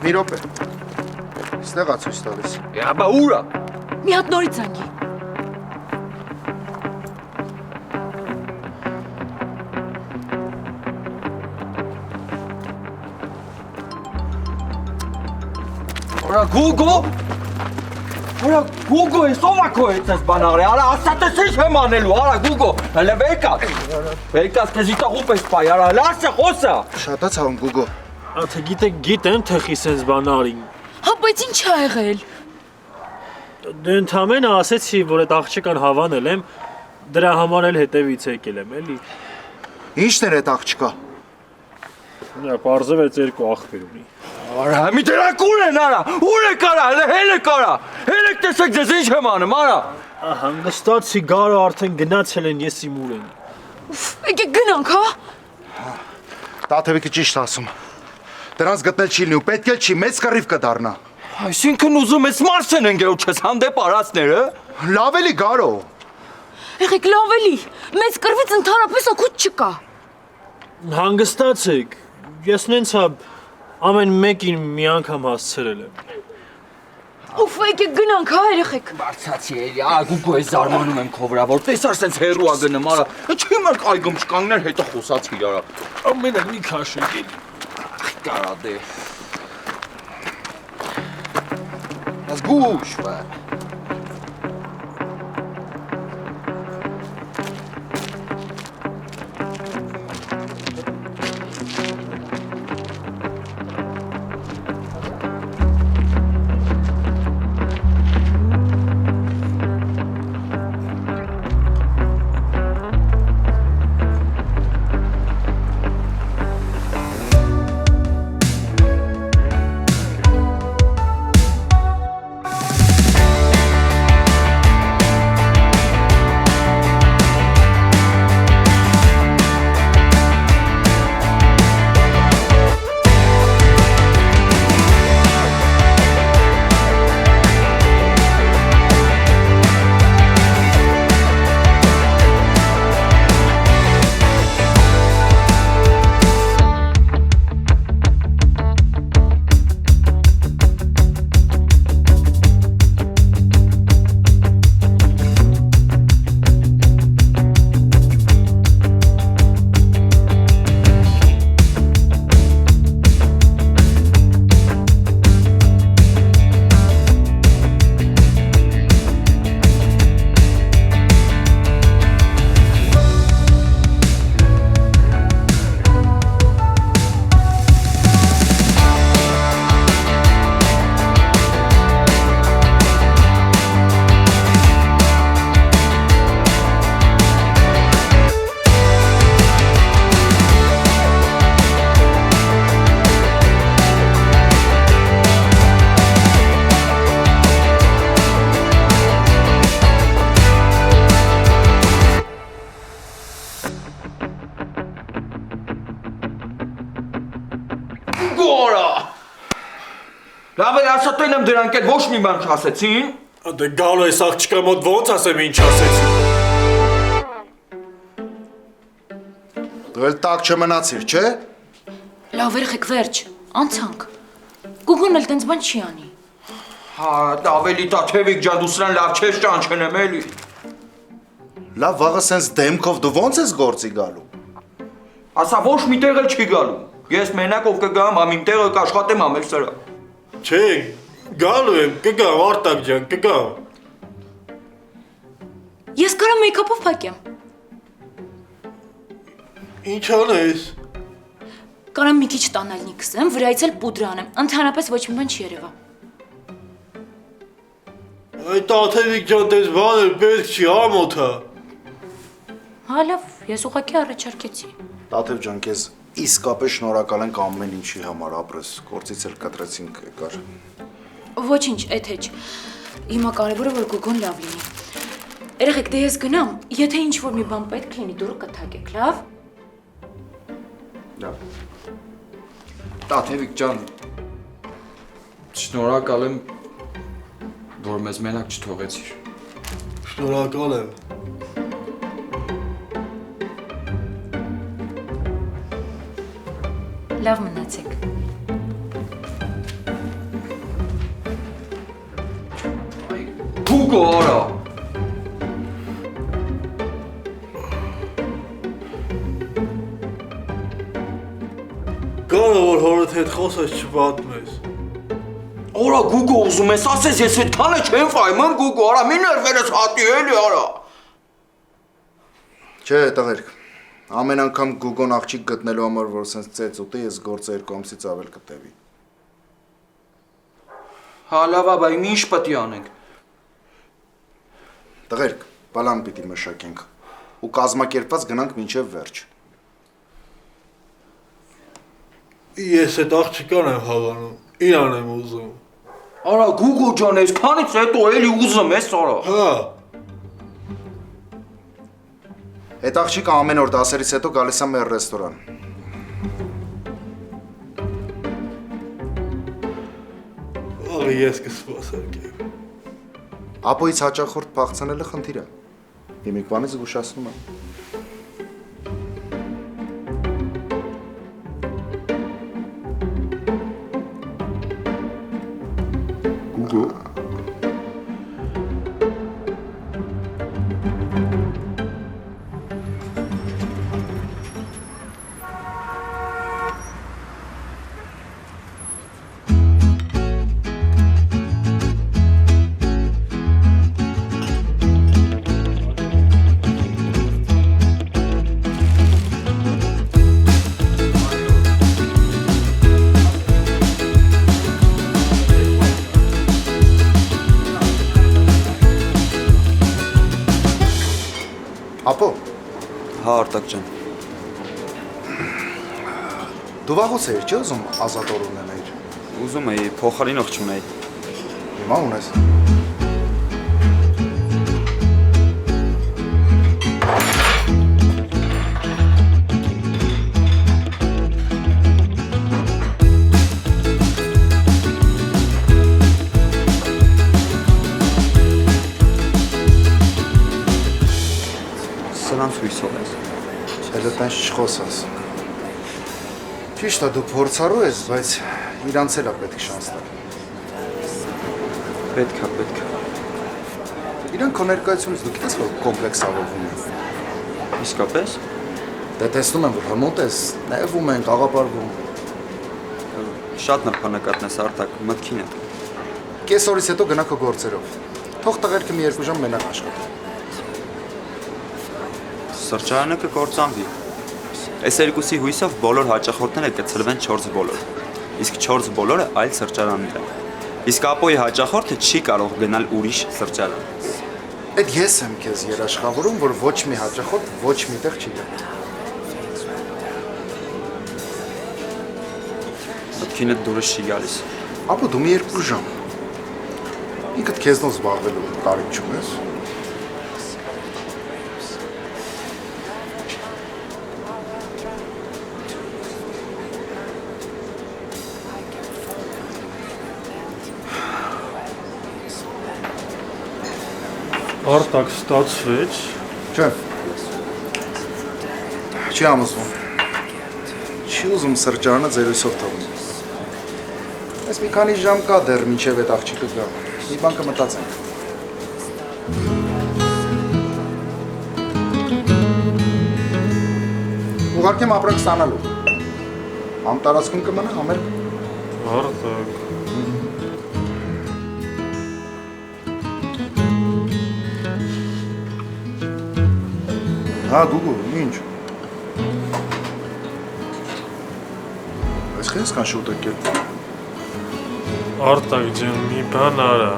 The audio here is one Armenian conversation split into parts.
Մի րոպե։ Ստեղա ցույց տալիս։ Բա ուր է։ Մի հատ նորից զանգի։ Արա Գուգո։ Արա Գուգո, ես ով ակո էս բանարը։ Արա ասած ինչ եմ անելու, արա Գուգո։ Հələ վեկաս։ Վեկաս քեզ իտախու պես բայ, արա լասը խոսա։ Շատա ցաուն Գուգո։ Աթը գիտեն թխի սենց բանարին։ Հա, բայց ինչ ա եղել։ Դե ընդամենը ասեցի, որ այդ աղջկան հավանել եմ, դրա համար էլ հետևից եկել եմ, էլի։ Ինչն էր այդ աղջկա։ Նա պարզվեց երկու աղբյուր ունի։ Արա, մի դրակուն են, արա։ Ուր է կարա, հələ կարա։ Հելեք տեսեք ձեզ ինչ եմ անում, արա։ Հանգստացի գարը արդեն գնացել են, ես իմ ուր եմ։ Եկեք գնանք, հա։ Տաթևիկը ճիշտ ասում։ Դրանց գտնել չի լինի ու պետք էլ չի, մեծ կռիվ կդառնա։ Այսինքն ուզում ես Մարսեն ընկերոջ չես հանդեպ արածները։ Լավ էլի գարո։ Եղեք լավ էլի, մեծ կրվից ընդհանրապես օգուտ չկա։ Հանգստացեք, ես նենցա ամեն մեկին մի անգամ հասցրել եմ։ Ուֆ, եկեք գնանք, հա, երեխեք։ Բարձացի էլի, Գուգո ես զարմանում եմ քո վրա, որ տեսար սենց հերու ա գնում, արա։ Չի մար այգում չկանգներ, հետո խոսացի, արա։ Ամենը մի քաշեք էլի։ Կարա դե։ Զգուշ, բա։ Լավ է, ասա տեն եմ դրանք էլ ոչ մի բան չասեցին։ Դե գալու ես աղջկա մոտ ոնց ասեմ ինչ ասեցի։ Դու էլ տակ չմնացիր, չէ։ Լավ երեխեք, վերջ, անցանք։ Գուգոն էլ տենց բան չի անի։ Հա, ավելի Տաթևիկ ջան, դու սրան լավ չես ճանչնեմ էլի։ Լավ, վաղը սենց դեմքով դու ոնց ես գործի գալու։ Ասա ոչ մի տեղ էլ չի գալու։ Ես մենակով կգամ, ամ իմ տեղը կաշխատեմ ամել սրա։ Չէ, գալու եմ, կգամ, Արտակ ջան, կգամ։ Ես կարամ մեյքափով փակեմ։ Ինչ անես։ Կարամ մի քիչ տանալնի քսեմ, վրայից էլ պուդր անեմ, ընդհանրապես ոչ մի բան չի երևա։ Այ Տաթևիկ ջան, դες բան էլ պետք չի, ամոթա։ Հա լավ, ես ուղղակի առաջարկեցի։ Տաթև ջան, քեզ իսկապես շնորհակալ ենք ամեն ինչի համար, ապրես, գործից էլ կտրեցինք եկար։ Ոչինչ, էդ հեչ։ Հիմա կարևորը որ Գուգոն լավ լինի։ Երեխեք, դե ես գնամ, եթե ինչ-որ մի բան պետք լինի, դուռը կթակեք, լավ։ Լավ։ Տաթևիկ ջան, շնորհակալ եմ, որ մեզ մենակ չթողեցիր։ Շնորհակալ եմ։ Լավ մնացեք։ Գուգո, արա։ Կարո որ հորդ հետ խոսես չպատմես։ Արա Գուգո, ուզում ես ասես, ես այդքանը չեմ ֆայմում Գուգո, արա մի ներվերս հատի էլի, արա։ Չէ, տղերք։ Ամեն անգամ Google-ն աղջիկ գտնելու համար, որ սենց ծեծ ուտի, ես գործը 2 ամսից ավել կտևի։ Հա լավ, բայց ինչ պետք է անենք։ Տղերք, պլան պիտի մշակենք ու կազմակերպված գնանք մինչև վերջ։ Ես այդ աղջիկան եմ հավանում, իրան եմ ուզում։ Արա Գուգո ջան, այսքանից հետո էլի ուզում ես, արա։ Հա։ Այդ աղջիկը ամեն օր դասերից հետո գալիս է մեր ռեստորան։ Աղի ես կսպասարկեմ։ Ապոյից հաճախորդ փախցնելը խնդիր է։ Հիմիկվանից զգուշացնում եմ։ Գուգո։ Ապո, Հա Արտակ ջան։ դու վաղուց էիր չէ ուզում ազատ օր ունենայիր։ Ուզում էի փոխարինող չունեի։ Հիմա ունես։ Սրանց հույսով ես։ Հələ տենց չխոսաս։ Ճիշտ է, դու փորձառու ես, բայց իրանց էլ է պետք շանս տալ։ Պետք է։ Իրանք քո ներկայությունից դու գիտես, որ կոմպլեքսավորվում են։ Իսկապես։ Դե տեսնում եմ, որ հմուտ ես, նեղվում են, աղապարվում։ Շատ նրբանակատն ես Արտակ, մտքին է։ Կես օրից հետո գնա քո գործերով։ Թող տղերքը մի 2 ժամ մենակ աշխատեն։ Սրճարանը կկործանվի։ Այս երկուսի հույսով բոլոր հաճախորդները կցրվեն 4 բոլոր։ Իսկ 4 բոլորը այլ սրճարաններ են։ Իսկ Ապոյի հաճախորդը չի կարող գնալ ուրիշ սրճարան։ Այդ ես եմ քեզ երաշխավորում, որ ոչ մի հաճախորդ ոչ միտեղ չի գա։ Մտքինդ դուրս չի գալիս։ Ապո դու մի 2 ժամ։ Ինքդ քեզնով զբաղվելու կարիք չունես։ Արտակ ստացվեց։ Չէ։ Չի ամուսվում։ Չի ուզում սրճարանը ձերույթով թողնել։ Այս մի քանի ժամ կա դեռ մինչև այդ աղջիկը գա։ Մի բան կմտածենք։ Ուղարկեմ ապրանք ստանալու։ Համ տարածքում կմնա, համ էլ Արտակ։ Հա, Գուգո, ինչ։ Այս քեզ կան շուտ եկել։ Արտակ ջան, մի բան արա։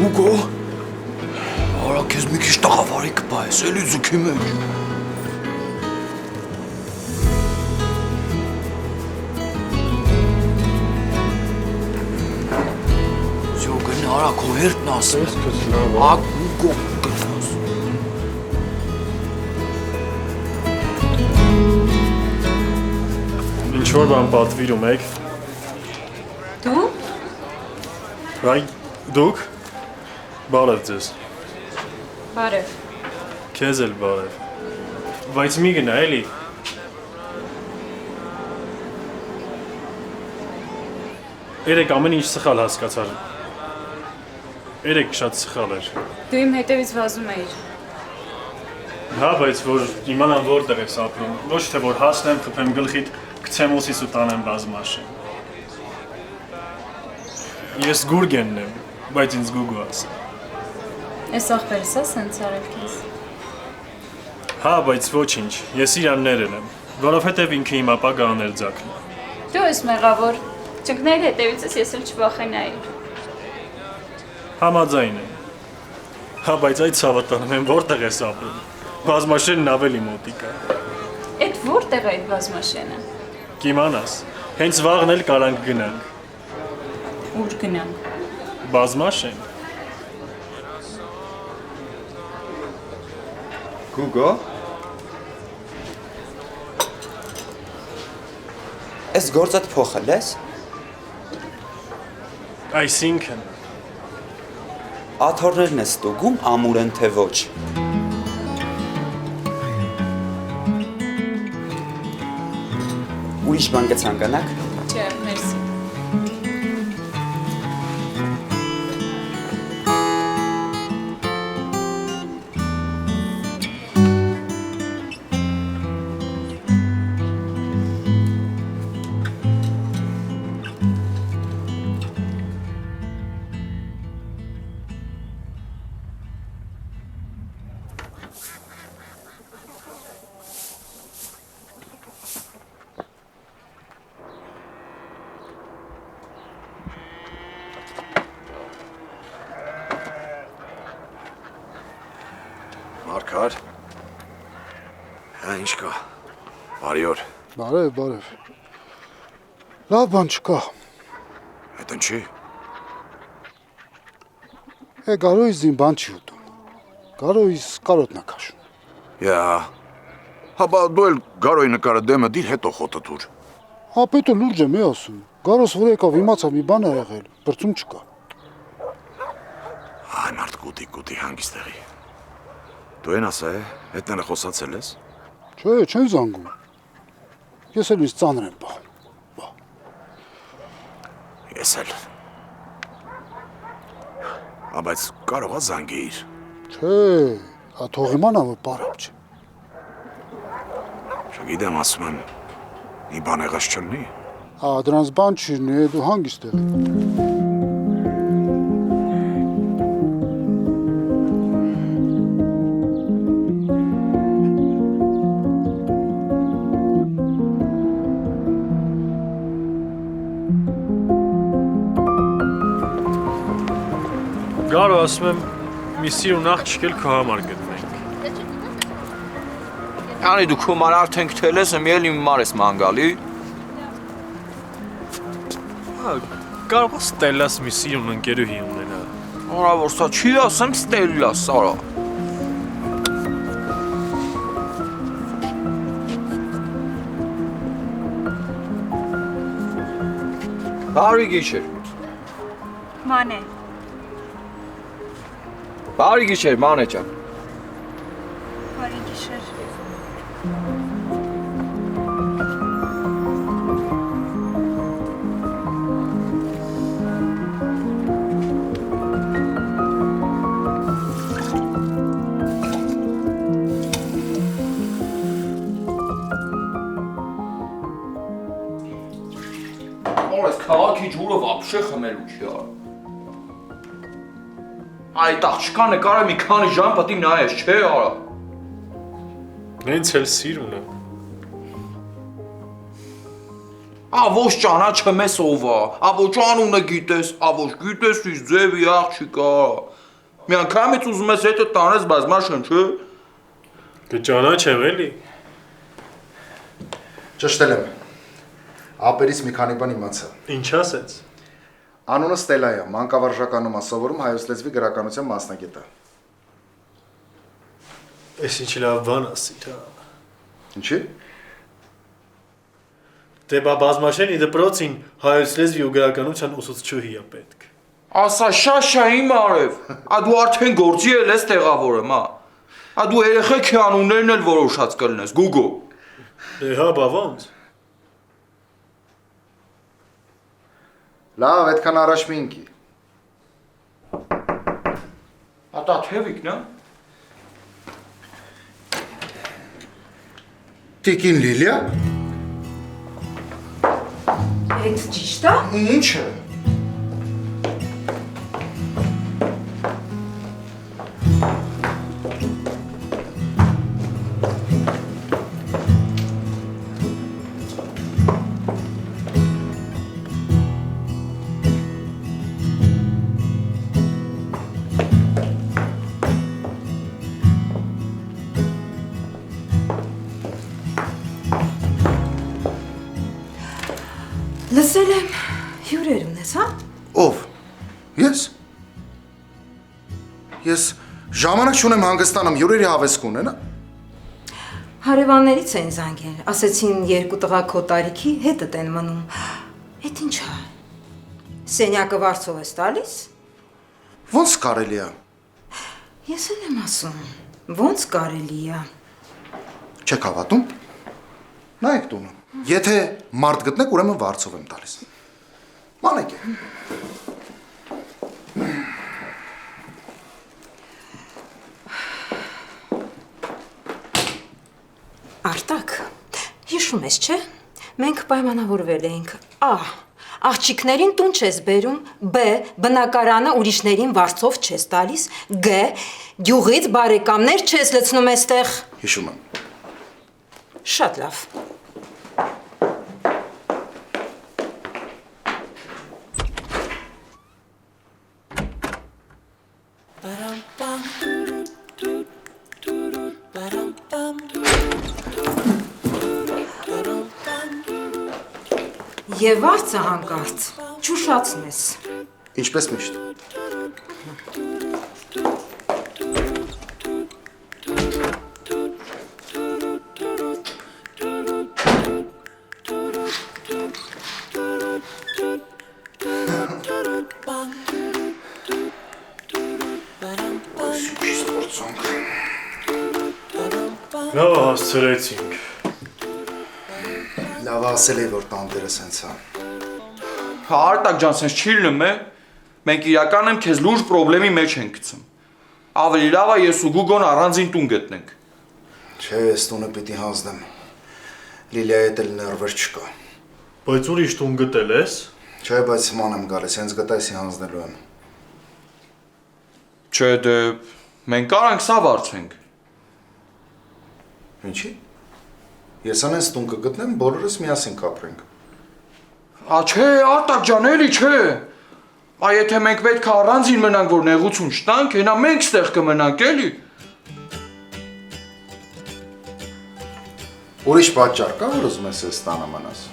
Գուգո։ Արա քեզ մի քիչ տաղավարի կպայես, էլի ձուքի մեջ։ Արա քո հերթն ասում։ Ես քեզ լավ։ Ա Գուգո գնաս։ Ինչ որ բան պատվիրում եք։ Դու? Այ դուք բարև ձեզ։ Բարև։ Քեզ էլ բարև։ Բայց մի գնա էլի, Երեք ամեն ինչ սխալ հասկացար։ Երեք շատ սխալ էր։ Դու իմ հետևից վազում էիր։ Հա, բայց որ իմանամ որտեղ ես ապրում, ոչ թե որ հասնեմ, խփեմ գլխիդ, գցեմ ուսիս ու տանեմ բազմաշեն։ Ես Գուրգենն եմ, բայց ինձ Գուգո ասա։ Այս ախպերս է սենց արել քեզ։ Հա, բայց ոչինչ, ես իրան ներել եմ, որովհետև ինքը իմ ապագա աներձակն է։ Դու ես մեղավոր։ Ճնկների հետևիցս ես էլ չվախենայի։ Համաձայն եմ։ Հա, բայց այդ ցավը տանում եմ որտեղ ես ապրում։ Բազմաշենն ավելի մոտիկ է։ Էդ որտեղ է այդ բազմաշենը։ Կիմանաս, հենց վաղն էլ կարանք գնանք։ Ուր գնանք։ Բազմաշեն։ Գուգո։ Այս գործդ փոխել ես։ Այսինքն Աթոռներն ես ստուգում ամուր են թե ոչ։ Ուրիշ բան կցանկանաք։ Չէ, մերսի։ Մարգար։ Հա, ինչ կա։ Բարի օր։ Բարև։ Լավ բան չկա։ Այդ ինչի։ Գարոյից դին բան չի ուտում։ Գարոյից կարոտնա քաշում։ Յա։ Հա, բա դու էլ գարոյի նկարը դեմը դիր հետո խոտը դուր։ Ապետը լուրջ եմ ասում։ Գարոս որ եկավ իմացա մի բան ա եղել, բրծում չկա։ Այ մարդ կուտի հանգիստեղի։ Դու են ասա է, հետները խոսացել ես։ Չէ, չեն զանգում։ Ես էլ ինձ ծանր եմ պահում։ Ես էլ։ Ա, բայց կարող ա զանգեիր։ Չէ, թող իմանա որ բարապ չէ։ Չգիտեմ, ասում եմ, մի բան եղած չլինի։ Դրանց բան չի լինի, դու հանգիստեղ։ Գարո, ասում եմ, մի սիրուն աղջիկ էլ քո համար գտնենք։ Անի դու քո ման արդեն գտել ես, եմ իմ մար ես մանգալի։ Հա, կարող ես Ստելլաս մի սիրուն ընկերուհի ունենա։ Արա որ սա չի ասեմ Ստելլաս, արա։ Բարի գիշեր։ Մանե։ Բարի գիշեր, Մանե ջան։ Բարի գիշեր։ Այս քաղաքի ջուրը вообще խմելու չի արա։ Այդ աղջկա նկարը մի քանի ժամ պետք է նայես, չէ՞ արա։ Նենց էլ սիրուն է։ Ոչ ճանաչեմ ես ով է, ոչ անունը գիտես, ոչ գիտես իս ձևի աղջիկա։ Մի անգամից ուզում ես հետը տանես բազմաշեն, չէ՞։ Կճանաչեմ էլի։ Ճշտել եմ։ Ապերից մի քանի բան իմացա։ Ինչ ասեց։ Անունը Ստելա է, մանկավարժականում է սովորում հայոց լեզվի գրականության մասնագետ է։ Էս ինչ լավ բան ասիր, հա։ Ինչի՞։ Դե բա բազմաշենի դպրոցին հայոց լեզվի ու գրականության ուսուցչուհի է պետք։ Ասա շաշա իմ արև, դու արդեն գործի էլ ես տեղավորեմ, հա։ Դու երեխեքի անուններն էլ որոշած կլնես, Գուգո։ Դե հա, բա ոնց։ Լավ, այդքան առաջ մի ինքի։ Ատա թևիկն է։ Տիկին Լիլիա։ Այդ ճիշտ է։ Ինչ է։ Լսել եմ, հյուրեր ունես, հա։ Ով։ Ես։ Ես ժամանակ չունեմ հանգստանամ, հյուրերի հավես կունենա։ Հարևաններից են զանգել, ասեցին երկու տղա քո տարիքի հետդ են մնում։ Էդ ինչ է։ Սենյակը վարձով ես տալիս։ Ոնց կարելի է։ Ես էլ եմ ասում, ոնց կարելի է։ Չեք հավատում։ Նայեք տունը։ Եթե մարդ գտնեք, ուրեմն վարձով եմ տալիս։ Մանեք է։ Արտակ, հիշում ես, չէ։ Մենք պայմանավորվել էինք A. Աղջիկներին տուն չես բերում, B. Բնակարանը ուրիշներին վարձով չես տալիս, G. Գյուղից բարեկամներ չես լցնում այստեղ։ Հիշում եմ։ Շատ լավ։ Եվ արծը հանկարծ չուշացնես։ Ինչպես միշտ։ Լավ հասցրեցինք։ Լավ ասել էի, որ տանտերը սենց է։ Հա Արտակ ջան, սենց չի լինում է։ Մենք իրականում քեզ լուրջ խնդրի մեջ ենք գցում։ Ավելի լավ է ես ու Գուգոն առանձին տուն գտնենք։ Չէ, ես տունը պիտի հանձնեմ։ Լիլիայի հետ էլ ներվեր չկա։ Բայց ուրիշ տուն գտել ես։ Չէ, բայց ման եմ գալիս, հենց գտայսի հանձնելու եմ։ Չէ, դե մենք կարանք սա վարձենք։ Ինչի։ Ես անենց տուն կգտնեմ, բոլորս միասին կապրենք։ Չէ, Արտակ ջան, էլի չէ։ Եթե մենք պետք է առանձին մնանք, որ նեղություն չտանք, հենա մենք ստեղ կմնանք, էլի։ Ուրիշ պատճառ կա, որ ուզում ես ես տանը մնաս։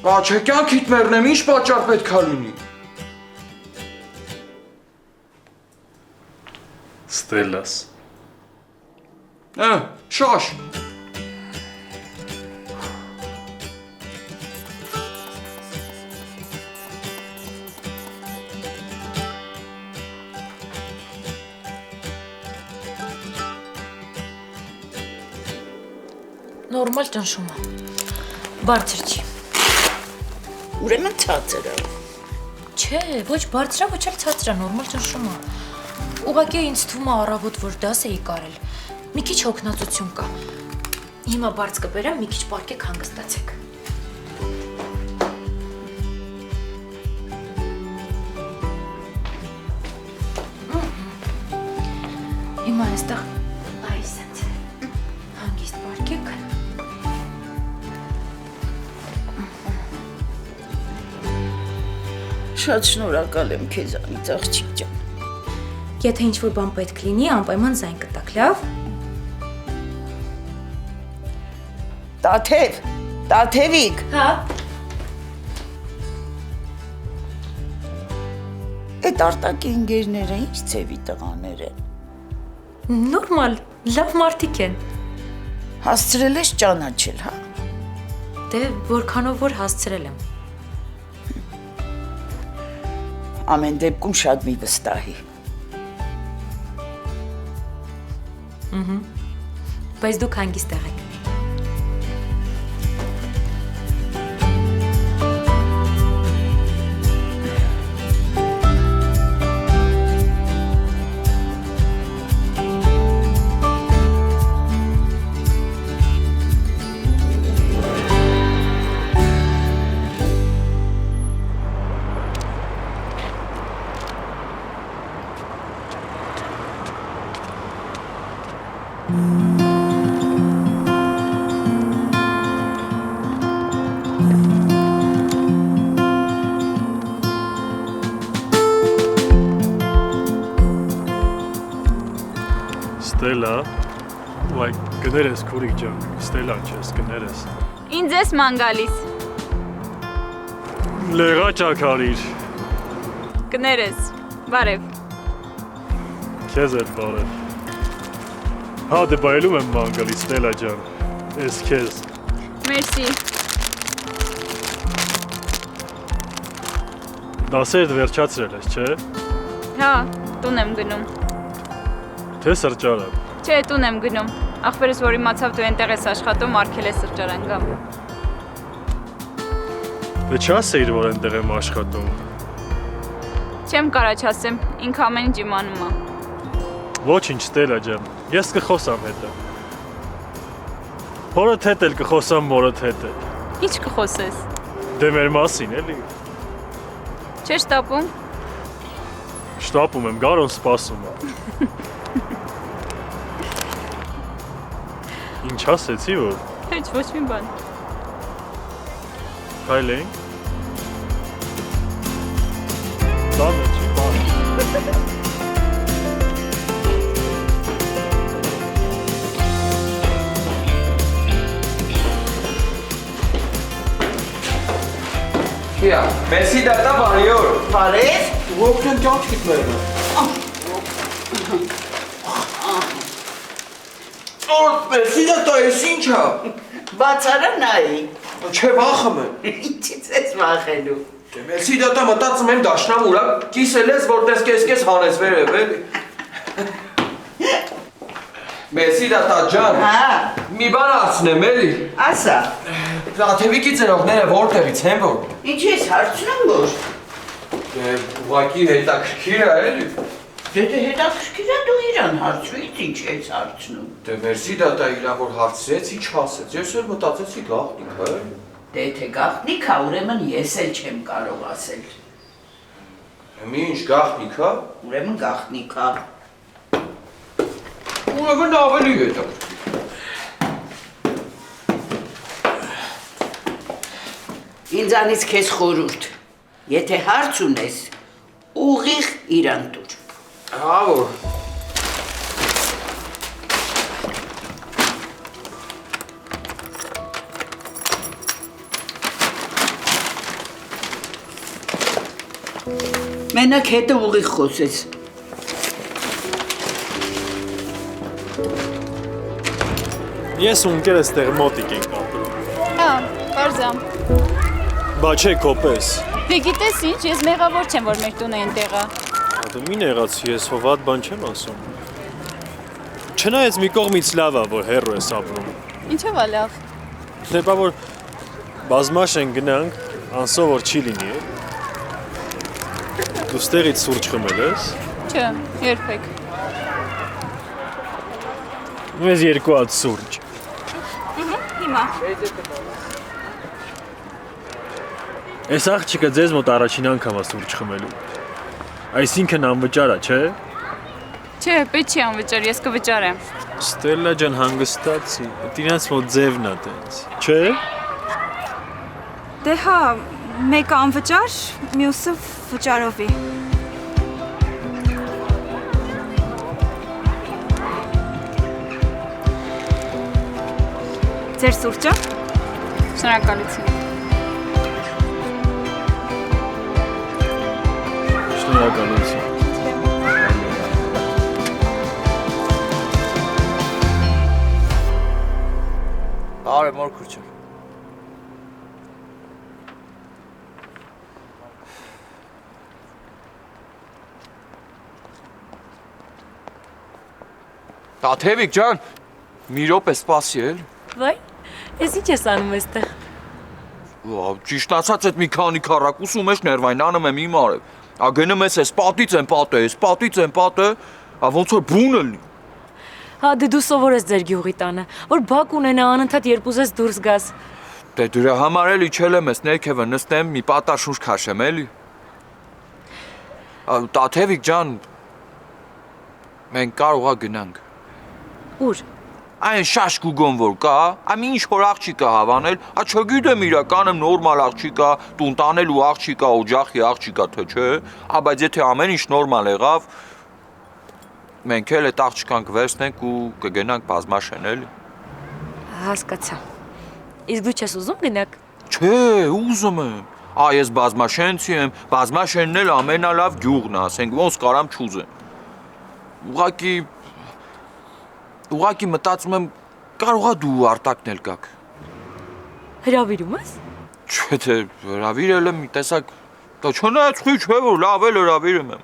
Չէ, կյանքիդ մեռնեմ, ինչ պատճառ պետք է լինի։ Ստելաս։ Շաշ։ Նորմալ ճնշում է։ Բարձր չի։ Ուրեմն ցածր է։ Չէ, ոչ բարձր է, ոչ էլ ցածր է, նորմալ ճնշում է։ Ուղղակի ինձ թվում է առավոտ, որ դաս էի կարել։ Մի քիչ հոգնածություն կա։ Հիմա բարձ կբերեմ, մի քիչ պարկեք հանգստացեք։ Հիմա այստեղ այս է։ Հանգիստ պարկեք։ Շատ շնորհակալ եմ քեզանից, աղջիկ ջան։ Եթե ինչ-որ բան պետք լինի, անպայման զայն կտաք, լավ։ Տաթևիկ։ Հա։ Այդ Արտակի ընկերները ինչ ծևի տղաներ են։ Նորմալ, լավ մարդիկ են։ Հասցրել ես ճանաչել, հա։ Դե որքանով որ հասցրել եմ։ Ամեն դեպքում շատ մի վստահի։ Բայց դուք հանգիստ եղեք։ Ստելա, վայ, գներես քուրիկ ջան, Ստելա չես, գներես։ Ինձ ես ման գալիս։ Լեղա ճակարիր, Կներես։ Բարև։ քեզ էլ բարև։ Հա դե բայելում եմ մանգալի Ստելա ջան, ես քեզ։ Մերսի։ Դասերդ վերջացրել ես, չէ՞։ Հա, տուն եմ գնում։ Թե սրճարան։ Չէ, տուն եմ գնում։ Ախպերս որ իմացավ դու այնտեղ ես աշխատում, արգել է սրճարան գամ։ Դե չասեիր, որ այնտեղ եմ աշխատում։ Չեմ կարա չասեմ, ինքը ամեն ինչ իմանում է։ Ոչինչ, Ստելա ջան, ես կխոսամ հետը։ Հորդ հետ էլ կխոսամ, մորդ հետ էլ։ Ինչ կխոսես։ Դե մեր մասին, էլի։ Չես տապում։ Շտապում եմ, Գարոն սպասում է։ Ինչ ասեցի, որ։ Հեչ ոչ մի բան։ Հայլենք։ Տանը չի բան։ Կիա, մեսի դատա բարի օր։ Բարև։ Ողջույն ճանչքիդ մերն։ Օր, մեսի դատա ես ինչա։ Բացարա նայի։ Չէ, վախում եմ։ Ինչից ես վախելու։ Դե մեսի դատա մտածում եմ դաշնամ ուրա, կիսել ես, որտես կես հանես վերև, էլի։ Մեսի դատա ջան։ Հա, Մի բան ասնեմ, էլի։ ասա։ Աթևիկի ծերողները որտեղից են որ։ Ինչ ես հարցնում որ։ Դե ուղղակի հետաքրքիր է, էլի։ Դե հետաքրքիր է դու իրան հարցրուից ինչ ես հարցնում։ Դե մերսի դատա իրա որ հարցրեց, ինչ ասեց։ Ես էլ մտածեցի գաղտնիք է, էլի։ Դե թե գաղտնիք է, ուրեմն ես էլ չեմ կարող ասել։ Մի ինչ գաղտնիք է։ Ուրեմն գաղտնիք է։ Ուրեմն ավելի հետաքրքիր։ Ինձանից քեզ խորհուրդ։ Եթե հարց ունես, ուղիղ իրան տուր։ Հա որ։ Մենակ հետը ուղիղ խոսես։ Ես ու ընկերս տեղ մոտիկ ենք ապրում։ Հա, բարձամ։ Բա չէ կոպես։ Դե գիտես ինչ, ես մեղավոր չեմ, որ մեր տունը այնտեղ է։ Դե մի նեղացի, ես հովատ բան չեմ ասում։ Չնայած մի կողմից լավ է, որ հեռու ես ապրում։ Ինչով է լավ։ Դե բա որ բազմաշեն գնանք, անսովոր չի լինի, է։ Դու ստեղից սուրճ խմել ես։ Չէ, երբեք։ Մեզ երկու հատ սուրճ։ Հիմա։ Այս աղջիկը ձեզ մոտ առաջին անգամ է սուրճ խմելու։ Այսինքն անվճար է, չէ։ Չէ, պետք չի անվճար, ես կվճարեմ։ Ստելա ջան հանգստացի, դրանց մոտ ձևն է տենց, չէ։ Դե հա, մեկը անվճար, մյուսը վճարովի։ Ձեր սուրճը։ Շնորհակալություն։ Շնորհակալություն։ Բարև մոր քուրչը։ Աթևիկ ջան, մի րոպե սպասի էլ։ Վայ, ես ինչ ես անում այստեղ։ Ճիշտ ասած այդ մի քանի քառակ ուսում ես ներվային անում եմ իմ արև։ Ա գնում ես էս պատից են պատը, էս պատից են պատը, ա ոնց որ բուն էլ։ Հա դե դու սովորես ձեր գյուղի տանը, որ բակ ունենա անընդհատ երբ ուզես դուրս գաս։ Դե դրա համար էլ իջել եմ ես ներքևը նստեմ, մի պատար շունչ քաշեմ էլի։ Աթևիկ ջան, մենք կարող է գնանք։ Ուր։ Այն շաշ գուգոն որ կա, ամ ինչ որ աղջիկա հավանել, չգիտեմ իրական եմ նորմալ աղջիկա, տուն տանելու աղջիկա, օջախի աղջիկա, թե չէ, բայց եթե ամեն ինչ նորմալ եղավ, մենք էլ այդ աղջկան կվերցնենք ու կգնանք բազմաշեն էլի։ Հասկացա։ Իսկ դու չես ուզում գնաք։ Չէ, ուզում եմ։ Ես բազմաշենցի եմ, բազմաշենն էլ ամենալավ գյուղն է, ասենք ոնց կարամ չուզեմ։ Ուղղակի մտածում եմ, կարողա դու Արտակն էլ գաք։ Հրավիրում ես։ Չէ, թե հրավիրել եմ մի տեսակ, դա չնայեցի չէ որ լավ էլ հրավիրում եմ։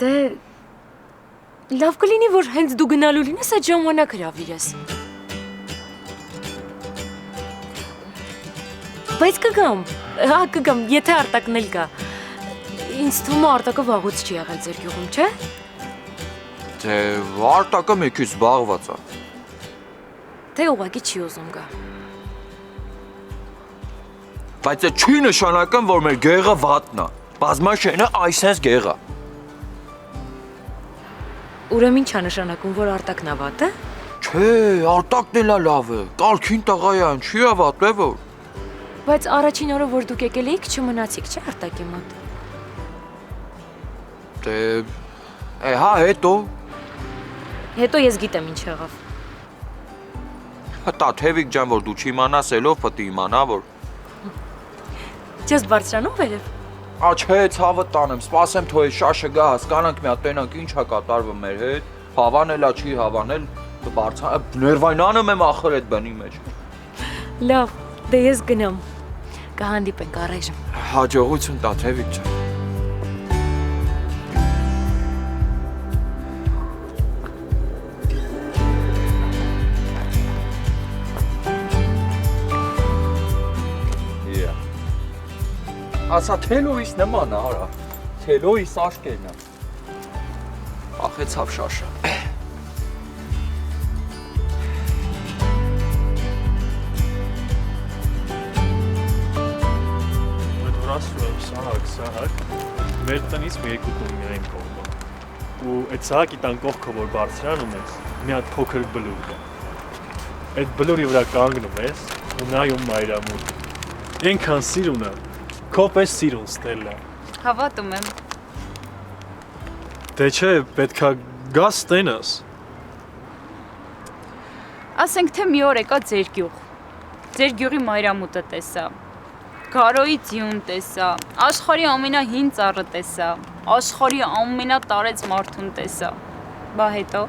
Դե լավ կլինի որ հենց դու գնալու լինես այդ ժամանակ հրավիրես։ Բայց կգամ, եթե Արտակն էլ գա։ Ինձ թվում է Արտակը վաղուց չի եղել ձեր գյուղում, չէ։ Դե Արտակը մեկից զբաղված է։ Թե ուղղակի չի ուզում գա։ Բայց դա չի նշանակում, որ մեր գեղը վատն է։ Բազմաշենը այսպես գեղ է։ Ուրեմն ինչա նշանակում, որ Արտակն է վատը։ Չէ, Արտակն էլ լավ է։ Կարգին տղա է, չի է վատ է որ։ Բայց առաջին օրը որ դուք եկել էիք, չմնացիք, չէ՞ Արտակի մոտ։ Դե հա հետո Հետո ես գիտեմ ինչ եղավ։ Հտա թևիկ ջան որ դու չիմանաս ելով պետք է իմանա որ։ Չես բարձրանում վերև։ Չէ, ցավը տանեմ, սպասեմ թող է շաշը գա, հասկանանք մի հատ տենանք ինչա կատարվում մեր հետ, հավանելա չի հավանել, ներվայնանում եմ ախր այդ բնի մեջ։ Լավ, դե ես գնամ։ Կհանդիպենք առայժմ։ Հաջողություն տա թևիկ ջան։ Ասա թելոյիս նման է, արա, թելոյիս աշկերն է, ախեցավ շաշը։ Այդ որ ասում եմ Սահակ, մեր տնից մի երկու տուն միայն կողմը, ու այդ Սահակի տան կողքը որ բարձրանում ես, մի հատ փոքր բլուր կա, այդ բլուրի վրա կանգնում ես ու նայում մայրամուտ, ենքան սիրուն է, Քո պես սիրուն Ստելլա։ Հավատում եմ։ Դե չէ, պետքա գաս տենաս։ Ասենք թե մի օր եկա ձեր գյուղ։ Ձեր գյուղի մայրամուտը տեսա։ Գարոյի ձյուն տեսա, աշխարհի ամենահին ծառը տեսա, աշխարհի ամենատարեց մարդուն տեսա։ Բա հետո։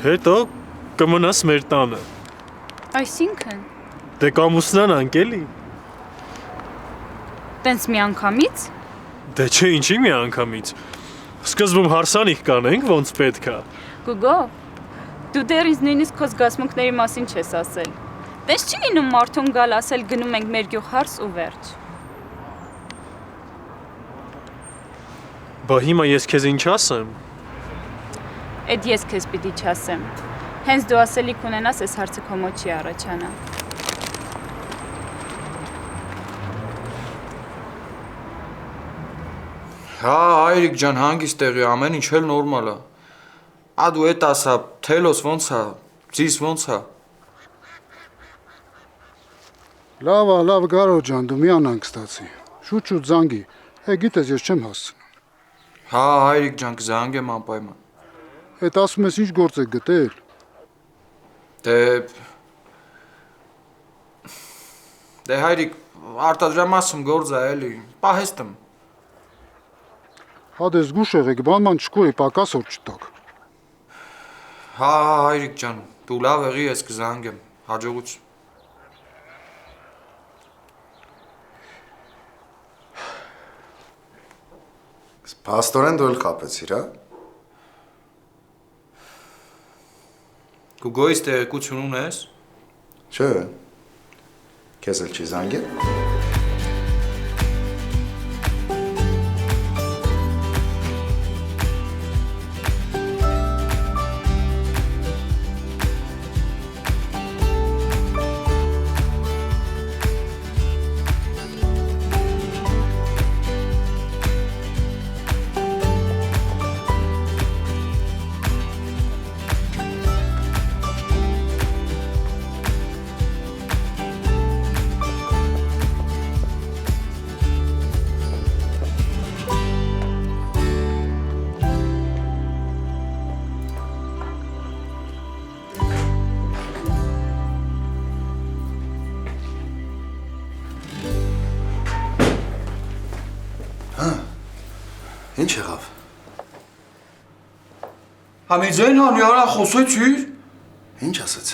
Հետո կմնաս մեր տանը։ Այսինքն։ Դե կամուսնանանք էլի։ Տենց մի անգամից։ Դե չէ, ինչի մի անգամից։ Սկզբում հարսանիք կանենք, ոնց պետք է։ Գուգո, դու դեռ ինձ նույնիսկ քո զգացմունքների մասին չես ասել։ Տես չի լինում մարդուն գալ ասել գնում ենք մեր գյուղ հարս ու վերջ։ Բա հիմա ես քեզ ինչ ասեմ։ Էդ ես քեզ պիտի չասեմ։ Հենց դու ասելիք ունենաս, այս հարցը քո մոտ չի առաջանա։ Հա, հայրիկ ջան, հանգիստ տեղի, ամեն ինչ էլ նորմալ է։ Դու էդ ասա, թելոս ոնց է, ձիս ոնց է։ Լավ, Գարո ջան, դու մի անհանգստացի։ Շուտ զանգի։ Գիտես, ես չեմ հասցնում։ Հա, հայրիկ ջան, կզանգեմ անպայման։ Էդ ասում ես ինչ գործ եք գտել։ Դե հայրիկ, արտադրամասում գործ է էլի, պահեստում։ Հա դե զգուշ եղեք, բանման չկորի, պակաս որ չտակ։ Հա, հայրիկ ջան, դու լավ եղի, ես կզանգեմ, հաջողություն։ Փաստորեն դու էլ խապեցիր, հա։ Գուգոյից տեղեկություն ունես։ Չէ։ Քեզ էլ չի զանգել։ Ինչ եղավ։ Համիձայն հանի արա խոսեցիր։ Ինչ ասեց։